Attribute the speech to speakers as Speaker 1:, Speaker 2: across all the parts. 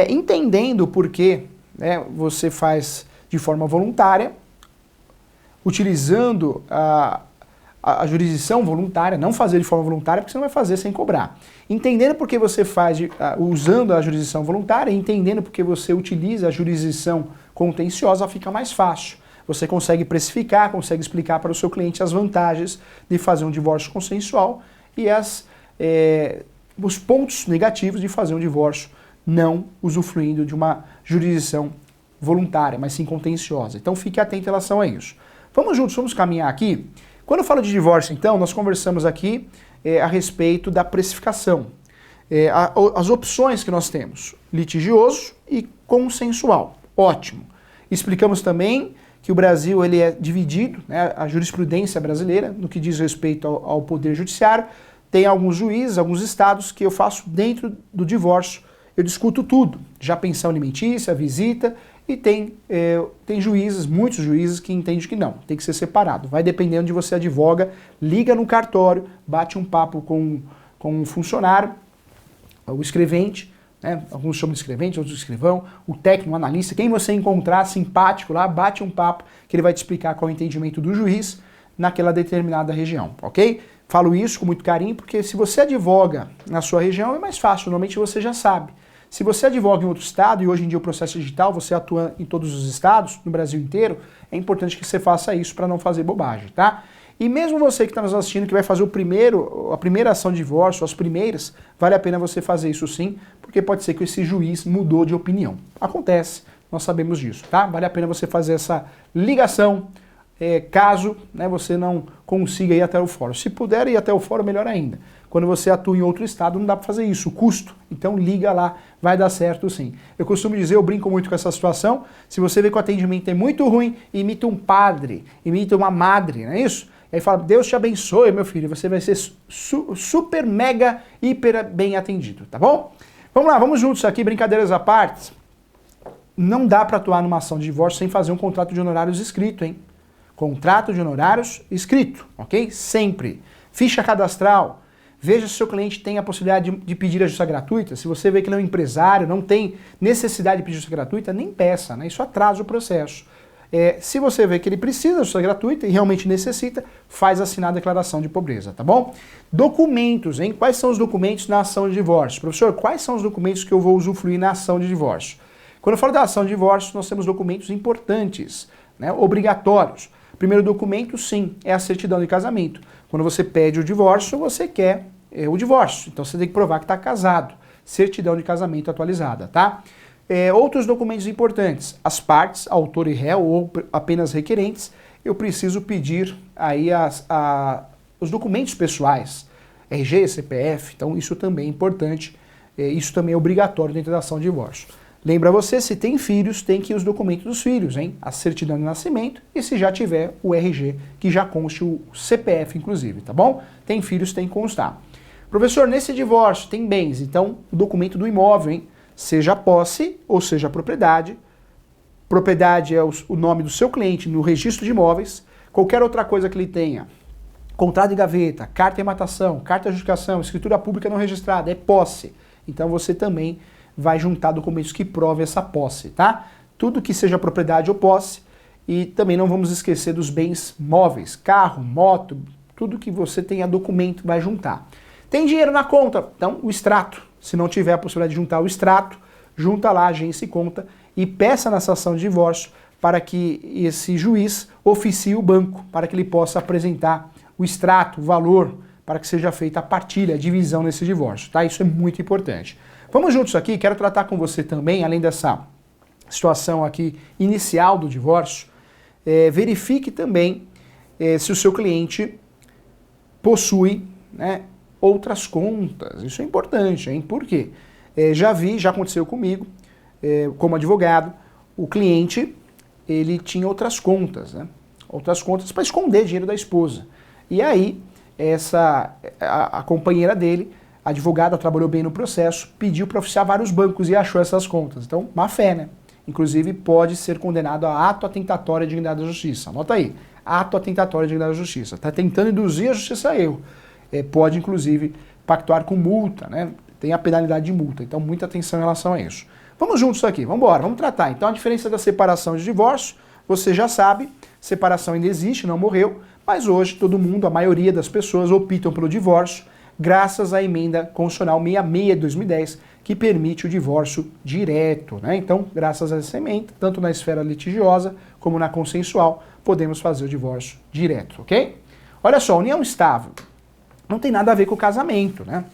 Speaker 1: Entendendo por que, né, você faz de forma voluntária, utilizando a jurisdição voluntária, não fazer de forma voluntária, porque você não vai fazer sem cobrar. Entendendo por que você faz usando a jurisdição voluntária, entendendo por que você utiliza a jurisdição contenciosa, fica mais fácil. Você consegue precificar, consegue explicar para o seu cliente as vantagens de fazer um divórcio consensual e os pontos negativos de fazer um divórcio não usufruindo de uma jurisdição voluntária, mas sim contenciosa. Então fique atento em relação a isso. Vamos juntos, vamos caminhar aqui. Quando eu falo de divórcio, então, nós conversamos aqui a respeito da precificação. As opções que nós temos, litigioso e consensual. Ótimo. Explicamos também que o Brasil ele é dividido, né, a jurisprudência brasileira, no que diz respeito ao Poder Judiciário, tem alguns juízes, alguns estados que eu faço dentro do divórcio, eu discuto tudo, já pensão alimentícia, visita, e tem juízes, muitos juízes que entendem que não, tem que ser separado. Vai dependendo de você advoga, liga no cartório, bate um papo com um funcionário, o escrevente, né? Alguns chamam de escrevente, outros de escrivão, o técnico, o analista, quem você encontrar simpático lá, bate um papo que ele vai te explicar qual é o entendimento do juiz naquela determinada região, ok? Falo isso com muito carinho porque se você advoga na sua região é mais fácil, normalmente você já sabe. Se você advoga em outro estado, e hoje em dia o processo digital, você atua em todos os estados, no Brasil inteiro, é importante que você faça isso para não fazer bobagem, tá? E mesmo você que está nos assistindo, que vai fazer a primeira ação de divórcio, as primeiras, vale a pena você fazer isso sim, porque pode ser que esse juiz mudou de opinião. Acontece, nós sabemos disso, tá? Vale a pena você fazer essa ligação, caso, né, você não consiga ir até o fórum. Se puder ir até o fórum, melhor ainda. Quando você atua em outro estado, não dá para fazer isso, o custo. Então liga lá, vai dar certo sim. Eu costumo dizer, eu brinco muito com essa situação, se você vê que o atendimento é muito ruim, imita um padre, imita uma madre, não é isso? E aí fala, Deus te abençoe, meu filho, você vai ser super, mega, hiper bem atendido, tá bom? Vamos lá, vamos juntos aqui, brincadeiras à parte. Não dá para atuar numa ação de divórcio sem fazer um contrato de honorários escrito, hein? Contrato de honorários escrito, ok? Sempre. Ficha cadastral. Veja se o seu cliente tem a possibilidade de pedir a justiça gratuita. Se você vê que ele é um empresário, não tem necessidade de pedir justiça gratuita, nem peça, né? Isso atrasa o processo. Se você vê que ele precisa de justiça gratuita e realmente necessita, faz assinar a declaração de pobreza, tá bom? Documentos, hein? Quais são os documentos na ação de divórcio? Professor, quais são os documentos que eu vou usufruir na ação de divórcio? Quando eu falo da ação de divórcio, nós temos documentos importantes, né? Obrigatórios. Primeiro documento, sim, é a certidão de casamento. Quando você pede o divórcio, você quer o divórcio. Então você tem que provar que está casado. Certidão de casamento atualizada, tá? Outros documentos importantes. As partes, autor e réu ou apenas requerentes, eu preciso pedir aí os documentos pessoais. RG, CPF, então isso também é importante. Isso também é obrigatório dentro da ação de divórcio. Lembra você, se tem filhos, tem que ir os documentos dos filhos, hein? A certidão de nascimento e se já tiver o RG, que já conste o CPF, inclusive, tá bom? Tem filhos, tem que constar. Professor, nesse divórcio tem bens, então o documento do imóvel, hein? Seja posse ou seja propriedade. Propriedade é o nome do seu cliente no registro de imóveis. Qualquer outra coisa que ele tenha, contrato de gaveta, carta de matação, carta de adjudicação, escritura pública não registrada, é posse. Então você também vai juntar documentos que provem essa posse, tá? Tudo que seja propriedade ou posse, e também não vamos esquecer dos bens móveis, carro, moto, tudo que você tenha documento vai juntar. Tem dinheiro na conta, então o extrato. Se não tiver a possibilidade de juntar o extrato, junta lá a agência e conta e peça nessa ação de divórcio para que esse juiz oficie o banco, para que ele possa apresentar o extrato, o valor, para que seja feita a partilha, a divisão nesse divórcio, tá? Isso é muito importante. Vamos juntos aqui, quero tratar com você também, além dessa situação aqui inicial do divórcio, verifique também se o seu cliente possui, né, outras contas. Isso é importante, hein? Por quê? Já aconteceu comigo, como advogado, o cliente, ele tinha outras contas, né? Outras contas para esconder dinheiro da esposa. E aí, a companheira dele, a advogada, trabalhou bem no processo, pediu para oficiar vários bancos e achou essas contas. Então, má fé, né? Inclusive, pode ser condenado a ato atentatório à dignidade da justiça. Anota aí, ato atentatório à dignidade da justiça. Está tentando induzir a justiça a erro. Pode, inclusive, pactuar com multa, né? Tem a penalidade de multa. Então, muita atenção em relação a isso. Vamos juntos aqui, vamos embora, vamos tratar. Então a diferença da separação e de divórcio, você já sabe, separação ainda existe, não morreu, mas hoje todo mundo, a maioria das pessoas optam pelo divórcio, graças à emenda constitucional 66 de 2010, que permite o divórcio direto, né? Então, graças a essa emenda, tanto na esfera litigiosa como na consensual, podemos fazer o divórcio direto, ok? Olha só, união estável não tem nada a ver com o casamento, né?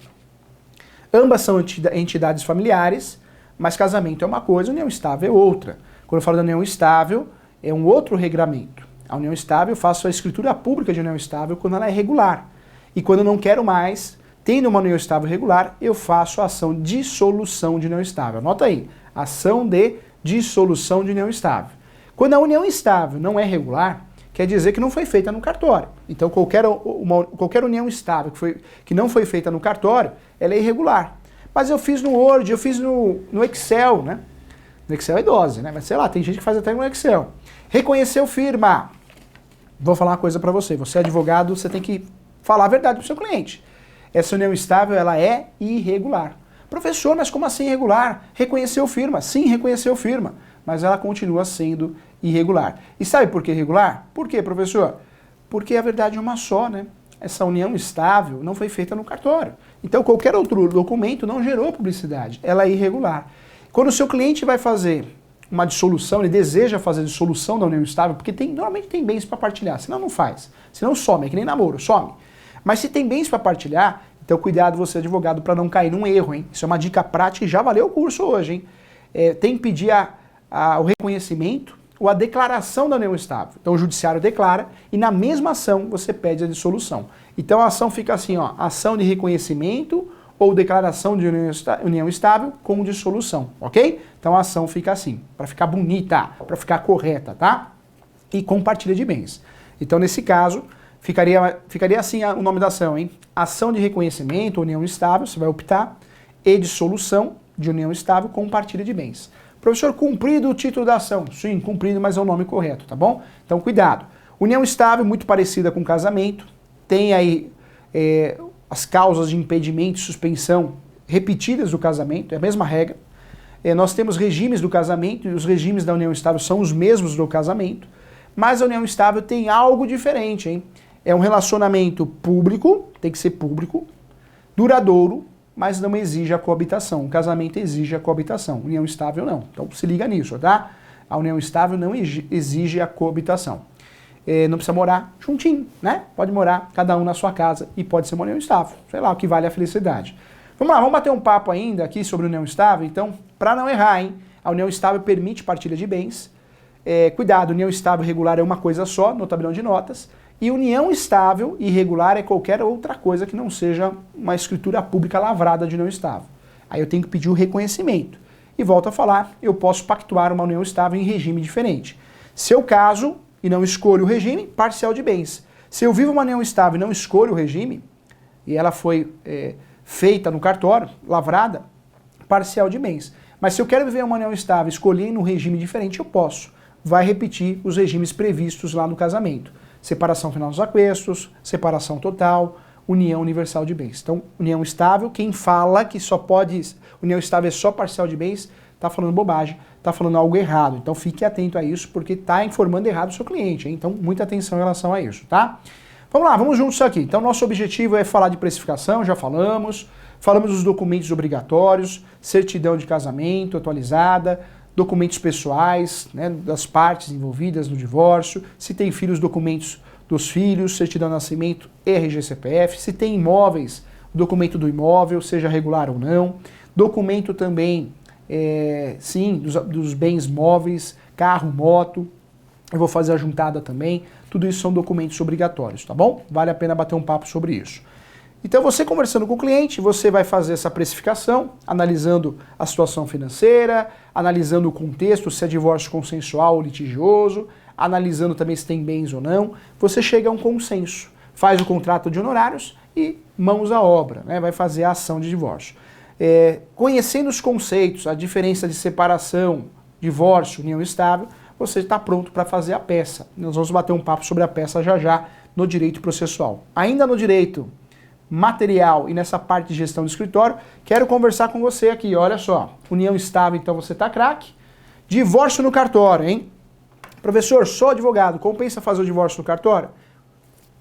Speaker 1: Ambas são entidades familiares, mas casamento é uma coisa, união estável é outra. Quando eu falo da união estável, é um outro regramento. A união estável, eu faço a escritura pública de união estável quando ela é regular. E quando eu não quero mais, tendo uma união estável regular, eu faço a ação de dissolução de união estável. Anota aí, ação de dissolução de união estável. Quando a união estável não é regular, quer dizer que não foi feita no cartório. Então qualquer união estável que não foi feita no cartório, ela é irregular. Mas eu fiz no Word, eu fiz no Excel, né? No Excel é dose, né? Mas sei lá, tem gente que faz até no Excel. Reconheceu firma. Vou falar uma coisa para você. Você é advogado, você tem que falar a verdade pro seu cliente. Essa união estável, ela é irregular. Professor, mas como assim irregular? Reconheceu firma. Sim, reconheceu firma. Mas ela continua sendo irregular. E sabe por que irregular? Por quê, professor? Porque a verdade é uma só, né? Essa união estável não foi feita no cartório. Então qualquer outro documento não gerou publicidade. Ela é irregular. Quando o seu cliente vai fazer uma dissolução, ele deseja fazer a dissolução da união estável, porque normalmente tem bens para partilhar, senão não faz. Senão some, é que nem namoro, some. Mas se tem bens para partilhar, então cuidado você advogado para não cair num erro, hein? Isso é uma dica prática e já valeu o curso hoje, hein? Tem que pedir o reconhecimento ou a declaração da união estável. Então o judiciário declara e na mesma ação você pede a dissolução. Então a ação fica assim, ó, ação de reconhecimento ou declaração de união estável com dissolução, ok? Então a ação fica assim, para ficar bonita, para ficar correta, tá? E compartilha de bens. Então nesse caso, ficaria assim o nome da ação, hein? Ação de reconhecimento, união estável, você vai optar, e dissolução de união estável com partilha de bens. Professor, cumprido o título da ação. Sim, cumprido, mas é o nome correto, tá bom? Então, cuidado. União estável, muito parecida com casamento. Tem aí as causas de impedimento e suspensão repetidas do casamento, é a mesma regra. Nós temos regimes do casamento e os regimes da união estável são os mesmos do casamento. Mas a união estável tem algo diferente, hein? É um relacionamento público, tem que ser público, duradouro, mas não exige a coabitação. O casamento exige a coabitação, união estável não. Então se liga nisso, tá? A união estável não exige a coabitação. Não precisa morar juntinho, né? Pode morar cada um na sua casa e pode ser uma união estável. Sei lá, o que vale a felicidade. Vamos lá, vamos bater um papo ainda aqui sobre união estável. Então, para não errar, hein? A união estável permite partilha de bens. Cuidado, união estável e regular é uma coisa só no tabelião de notas. E união estável e irregular é qualquer outra coisa que não seja uma escritura pública lavrada de união estável. Aí eu tenho que pedir o reconhecimento. E volto a falar, eu posso pactuar uma união estável em regime diferente. Se eu caso e não escolho o regime, parcial de bens. Se eu vivo uma união estável e não escolho o regime, e ela foi feita no cartório, lavrada, parcial de bens. Mas se eu quero viver uma união estável escolhendo um regime diferente, eu posso. Vai repetir os regimes previstos lá no casamento. Separação final dos aquestos, separação total, união universal de bens. Então, união estável, quem fala que só pode, união estável é só parcial de bens, está falando bobagem, está falando algo errado. Então, fique atento a isso, porque está informando errado o seu cliente, hein? Então, muita atenção em relação a isso, tá? Vamos lá, vamos juntos aqui. Então, nosso objetivo é falar de precificação, já falamos dos documentos obrigatórios, certidão de casamento atualizada, documentos pessoais, né, das partes envolvidas no divórcio, se tem filhos, documentos dos filhos, certidão de nascimento, RG-CPF, se tem imóveis, documento do imóvel, seja regular ou não, documento também, sim, dos bens móveis, carro, moto, eu vou fazer a juntada também, tudo isso são documentos obrigatórios, tá bom? Vale a pena bater um papo sobre isso. Então você conversando com o cliente, você vai fazer essa precificação, analisando a situação financeira, analisando o contexto, se é divórcio consensual ou litigioso, analisando também se tem bens ou não, você chega a um consenso, faz o contrato de honorários e mãos à obra, né? Vai fazer a ação de divórcio. Conhecendo os conceitos, a diferença de separação, divórcio, união estável, você está pronto para fazer a peça. Nós vamos bater um papo sobre a peça já já no direito processual. Ainda no direito material e nessa parte de gestão do escritório, quero conversar com você aqui, olha só. União estável, então você tá craque. Divórcio no cartório, hein? Professor, sou advogado, compensa fazer o divórcio no cartório?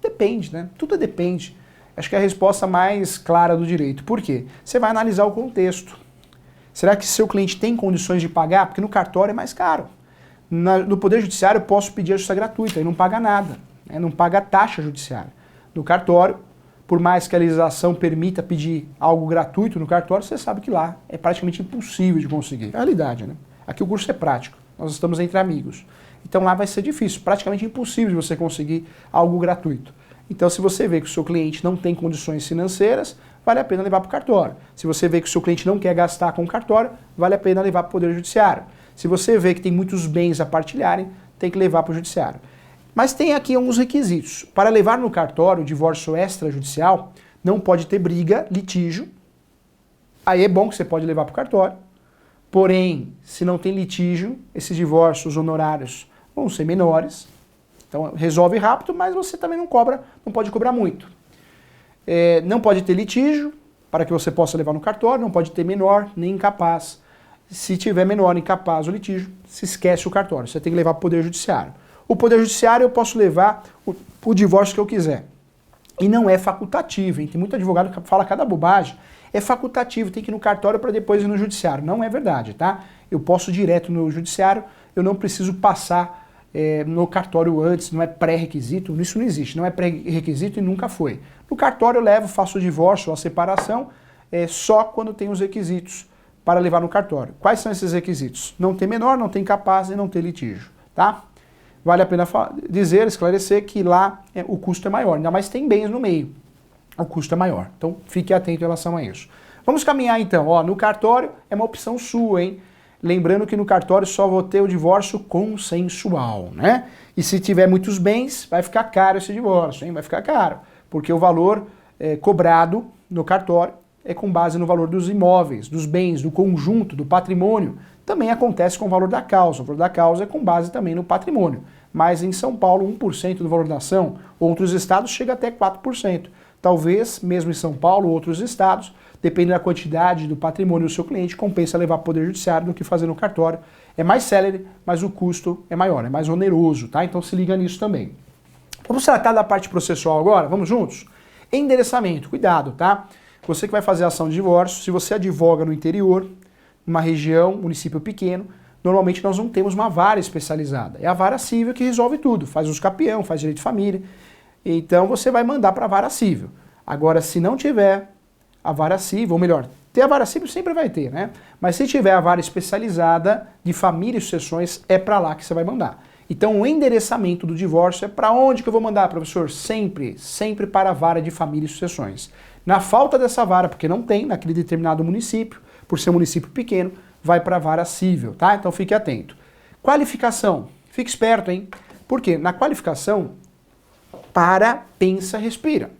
Speaker 1: Depende, né? Tudo depende. Acho que é a resposta mais clara do direito. Por quê? Você vai analisar o contexto. Será que seu cliente tem condições de pagar? Porque no cartório é mais caro. No Poder Judiciário eu posso pedir a justiça gratuita e não paga nada, né? Não paga taxa judiciária. No cartório, por mais que a legislação permita pedir algo gratuito no cartório, você sabe que lá é praticamente impossível de conseguir. É a realidade, né? Aqui o curso é prático, nós estamos entre amigos. Então lá vai ser difícil, praticamente impossível de você conseguir algo gratuito. Então se você vê que o seu cliente não tem condições financeiras, vale a pena levar para o cartório. Se você vê que o seu cliente não quer gastar com o cartório, vale a pena levar para o Poder Judiciário. Se você vê que tem muitos bens a partilharem, tem que levar para o Judiciário. Mas tem aqui alguns requisitos. Para levar no cartório o divórcio extrajudicial, não pode ter briga, litígio. Aí é bom que você pode levar para o cartório. Porém, se não tem litígio, esses divórcios honorários vão ser menores. Então resolve rápido, mas você também não pode cobrar muito. Não pode ter litígio, para que você possa levar no cartório, não pode ter menor nem incapaz. Se tiver menor, incapaz ou litígio, se esquece o cartório, você tem que levar para o Poder Judiciário. O Poder Judiciário eu posso levar o divórcio que eu quiser. E não é facultativo, hein? Tem muito advogado que fala cada bobagem. É facultativo, tem que ir no cartório para depois ir no Judiciário. Não é verdade, tá? Eu posso ir direto no Judiciário, eu não preciso passar no cartório antes, não é pré-requisito, isso não existe, não é pré-requisito e nunca foi. No cartório eu levo, faço o divórcio ou a separação só quando tem os requisitos para levar no cartório. Quais são esses requisitos? Não ter menor, não ter incapaz e não ter litígio, tá? Vale a pena dizer, esclarecer que lá o custo é maior, ainda mais tem bens no meio, o custo é maior. Então fique atento em relação a isso. Vamos caminhar então, ó, no cartório é uma opção sua, hein? Lembrando que no cartório só vou ter o divórcio consensual, né? E se tiver muitos bens, vai ficar caro esse divórcio, hein? Vai ficar caro, porque o valor cobrado no cartório é com base no valor dos imóveis, dos bens, do conjunto, do patrimônio. Também acontece com o valor da causa. O valor da causa é com base também no patrimônio. Mas em São Paulo, 1% do valor da ação, outros estados chega até 4%. Talvez, mesmo em São Paulo, outros estados, dependendo da quantidade do patrimônio do seu cliente, compensa levar para o Poder Judiciário do que fazer no cartório. É mais célere, mas o custo é maior, é mais oneroso, tá? Então se liga nisso também. Vamos tratar da parte processual agora? Vamos juntos? Endereçamento, cuidado, tá? Você que vai fazer a ação de divórcio, se você advoga no interior, numa região, município pequeno, normalmente nós não temos uma vara especializada. É a vara civil que resolve tudo, faz os capião, faz direito de família. Então você vai mandar para a vara civil. Agora, se não tiver a vara civil, ou melhor, ter a vara civil sempre vai ter, né? Mas se tiver a vara especializada de família e sucessões, é para lá que você vai mandar. Então o endereçamento do divórcio é para onde que eu vou mandar, professor? Sempre para a vara de família e sucessões. Na falta dessa vara, porque não tem naquele determinado município, por ser um município pequeno, vai para a vara civil, tá? Então fique atento. Qualificação. Fique esperto, hein? Porque na qualificação, para, pensa, respira.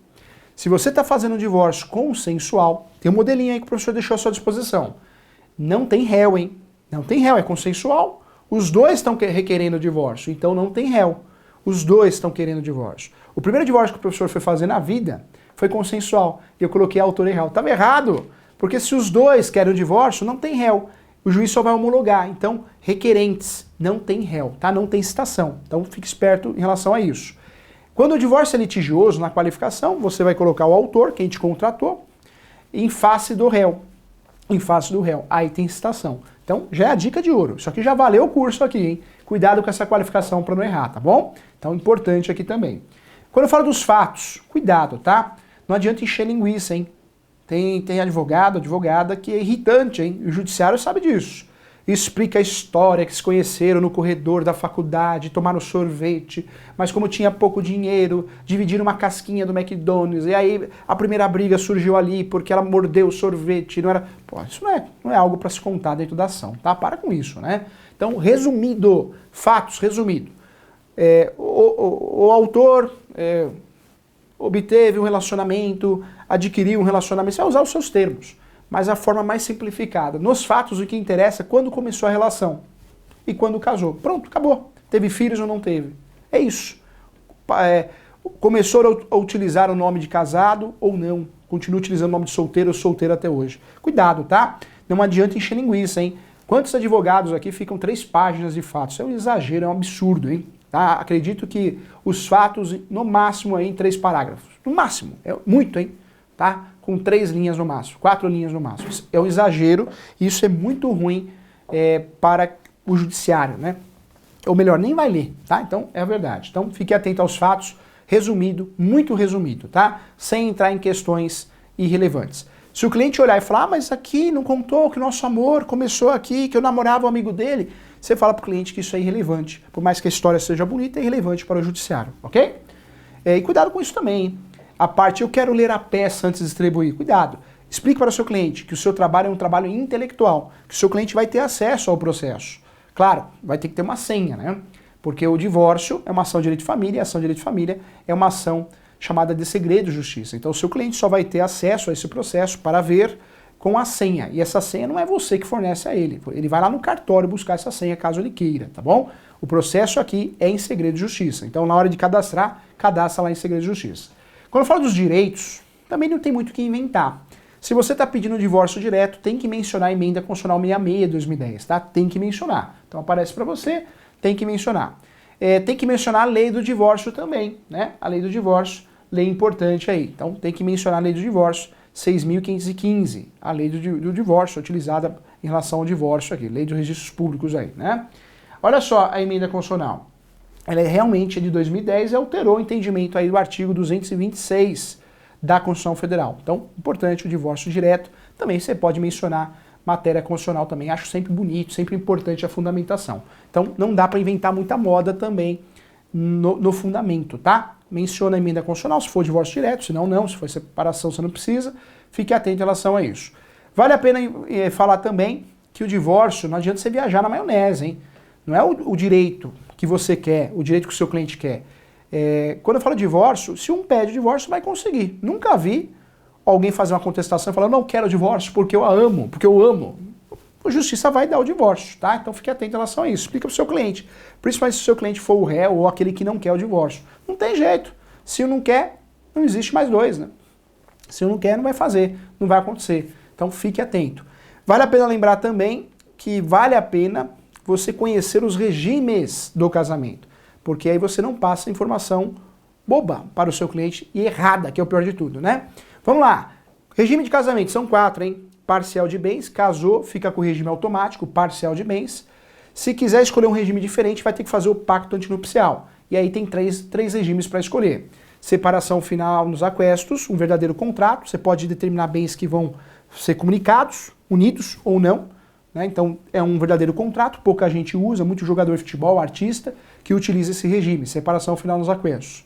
Speaker 1: Se você está fazendo um divórcio consensual, tem um modelinho aí que o professor deixou à sua disposição. Não tem réu, hein? Não tem réu, é consensual. Os dois estão requerendo o divórcio, então não tem réu. Os dois estão querendo o divórcio. O primeiro divórcio que o professor foi fazer na vida foi consensual. E eu coloquei autor e réu. Estava errado, porque se os dois querem o divórcio, não tem réu. O juiz só vai homologar. Então, requerentes, não tem réu, tá? Não tem citação. Então, fique esperto em relação a isso. Quando o divórcio é litigioso, na qualificação, você vai colocar o autor, quem te contratou, em face do réu. Em face do réu. Aí tem citação. Então, já é a dica de ouro. Isso aqui já valeu o curso aqui, hein? Cuidado com essa qualificação para não errar, tá bom? Então, importante aqui também. Quando eu falo dos fatos, cuidado, tá? Não adianta encher linguiça, hein? Tem advogado, advogada que é irritante, hein? O judiciário sabe disso. Explica a história que se conheceram no corredor da faculdade, tomaram sorvete, mas como tinha pouco dinheiro, dividiram uma casquinha do McDonald's, e aí a primeira briga surgiu ali porque ela mordeu o sorvete, não era... Pô, isso não é algo para se contar dentro da ação, tá? Para com isso, né? Então, resumido, fatos, resumido. O autor obteve um relacionamento, adquiriu um relacionamento, você vai usar os seus termos, mas a forma mais simplificada. Nos fatos, o que interessa é quando começou a relação e quando casou. Pronto, acabou. Teve filhos ou não teve. É isso. Começou a utilizar o nome de casado ou não. continua utilizando o nome de solteiro ou solteira até hoje. Cuidado, tá? Não adianta encher linguiça, hein? Quantos advogados aqui ficam 3 páginas de fatos? Isso é um exagero, é um absurdo, hein? Tá? Acredito que os fatos, no máximo, aí, em 3 parágrafos. No máximo. É muito, hein? Tá? Com 3 linhas no máximo, 4 linhas no máximo. Isso é um exagero e isso é muito ruim para o judiciário, né? Ou melhor, nem vai ler, tá? Então, é a verdade. Então, fique atento aos fatos, resumido, muito resumido, tá? Sem entrar em questões irrelevantes. Se o cliente olhar e falar, mas aqui não contou que o nosso amor começou aqui, que eu namorava um amigo dele, você fala para o cliente que isso é irrelevante. Por mais que a história seja bonita, é irrelevante para o judiciário, ok? E cuidado com isso também, hein? A parte, eu quero ler a peça antes de distribuir. Cuidado. Explique para o seu cliente que o seu trabalho é um trabalho intelectual, que o seu cliente vai ter acesso ao processo. Claro, vai ter que ter uma senha, né? Porque o divórcio é uma ação de direito de família, e a ação de direito de família é uma ação chamada de segredo de justiça. Então o seu cliente só vai ter acesso a esse processo para ver com a senha. E essa senha não é você que fornece a ele. Ele vai lá no cartório buscar essa senha caso ele queira, tá bom? O processo aqui é em segredo de justiça. Então na hora de cadastrar, cadastra lá em segredo de justiça. Quando eu falo dos direitos, também não tem muito o que inventar. Se você está pedindo divórcio direto, tem que mencionar a emenda constitucional 66 de 2010, tá? Tem que mencionar. Então aparece para você, tem que mencionar. Tem que mencionar a lei do divórcio também, né? A lei do divórcio, lei importante aí. Então tem que mencionar a lei do divórcio, 6.515, a lei do divórcio utilizada em relação ao divórcio aqui, lei dos registros públicos aí, né? Olha só a emenda constitucional. Ela é realmente de 2010 e alterou o entendimento aí do artigo 226 da Constituição Federal. Então, importante o divórcio direto. Também você pode mencionar matéria constitucional também. Acho sempre bonito, sempre importante a fundamentação. Então, não dá para inventar muita moda também no fundamento, tá? Menciona a emenda constitucional se for divórcio direto, senão não. Se for separação, você não precisa. Fique atento em relação a isso. Vale a pena falar também que o divórcio, não adianta você viajar na maionese, hein? Não é o direito que você quer, o direito que o seu cliente quer. Quando eu falo divórcio, se um pede divórcio, vai conseguir. Nunca vi alguém fazer uma contestação e falar, não quero divórcio porque eu a amo, porque eu amo. A justiça vai dar o divórcio, tá? Então fique atento em relação a isso. Explica para o seu cliente. Principalmente se o seu cliente for o réu ou aquele que não quer o divórcio. Não tem jeito. Se não quer, não existe mais dois, né? Se não quer, não vai fazer. Não vai acontecer. Então fique atento. Vale a pena lembrar também que vale a pena você conhecer os regimes do casamento. Porque aí você não passa informação boba para o seu cliente e errada, que é o pior de tudo, né? Vamos lá. Regime de casamento, são 4, hein? Parcial de bens, casou, fica com o regime automático, parcial de bens. Se quiser escolher um regime diferente, vai ter que fazer o pacto antinupcial. E aí tem três regimes para escolher. Separação final nos aquestos, um verdadeiro contrato. Você pode determinar bens que vão ser comunicados, unidos ou não. Né? Então é um verdadeiro contrato, pouca gente usa, muito jogador de futebol, artista, que utiliza esse regime, separação final nos aquestos.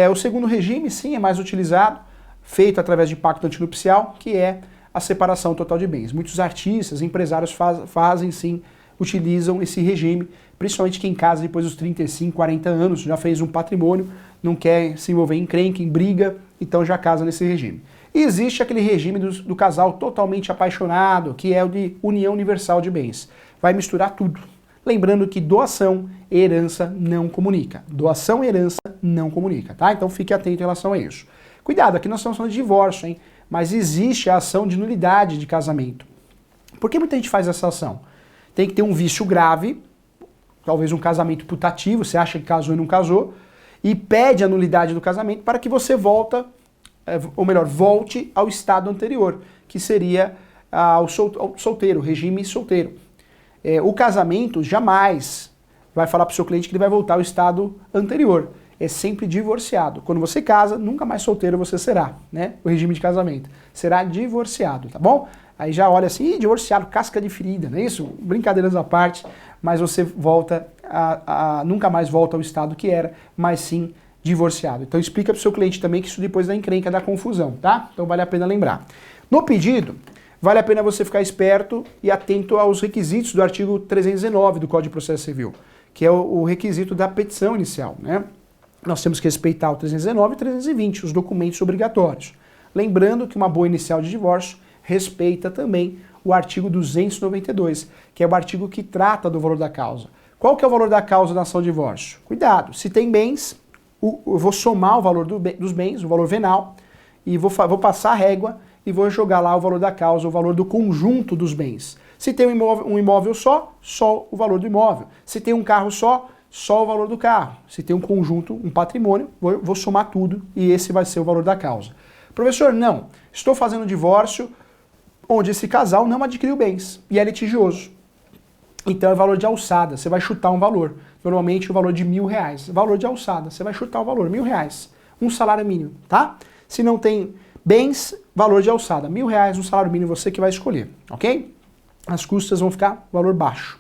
Speaker 1: O segundo regime, sim, é mais utilizado, feito através de pacto antinupcial, que é a separação total de bens. Muitos artistas, empresários fazem sim, utilizam esse regime, principalmente quem casa depois dos 35, 40 anos, já fez um patrimônio, não quer se envolver em encrenca, em briga, então já casa nesse regime. E existe aquele regime do casal totalmente apaixonado, que é o de união universal de bens. Vai misturar tudo. Lembrando que doação e herança não comunica. Doação e herança não comunica, tá? Então fique atento em relação a isso. Cuidado, aqui nós estamos falando de divórcio, hein? Mas existe a ação de nulidade de casamento. Por que muita gente faz essa ação? Tem que ter um vício grave, talvez um casamento putativo, você acha que casou e não casou, e pede a nulidade do casamento para que você volte ao estado anterior, que seria ao solteiro, regime solteiro. O casamento jamais vai falar para o seu cliente que ele vai voltar ao estado anterior. É sempre divorciado. Quando você casa, nunca mais solteiro você será, né? O regime de casamento. Será divorciado, tá bom? Aí já olha assim, divorciado, casca de ferida, não é isso? Brincadeiras à parte, mas você volta nunca mais volta ao estado que era, mas sim divorciado. Então explica para o seu cliente também que isso depois da encrenca dá confusão, tá? Então vale a pena lembrar. No pedido, vale a pena você ficar esperto e atento aos requisitos do artigo 319 do Código de Processo Civil, que é o requisito da petição inicial, né? Nós temos que respeitar o 319 e 320, os documentos obrigatórios. Lembrando que uma boa inicial de divórcio respeita também o artigo 292, que é o artigo que trata do valor da causa. Qual que é o valor da causa da ação de divórcio? Cuidado, se tem bens, eu vou somar o valor dos bens, o valor venal, e vou passar a régua e vou jogar lá o valor da causa, o valor do conjunto dos bens. Se tem um imóvel só o valor do imóvel. Se tem um carro só o valor do carro. Se tem um conjunto, um patrimônio, vou somar tudo e esse vai ser o valor da causa. Professor, não. Estou fazendo um divórcio onde esse casal não adquiriu bens e é litigioso. Então é valor de alçada, você vai chutar um valor. Normalmente o valor de R$1.000. Valor de alçada, você vai chutar o valor, R$1.000. Um salário mínimo, tá? Se não tem bens, valor de alçada. R$1.000, um salário mínimo, você que vai escolher, ok? As custas vão ficar valor baixo.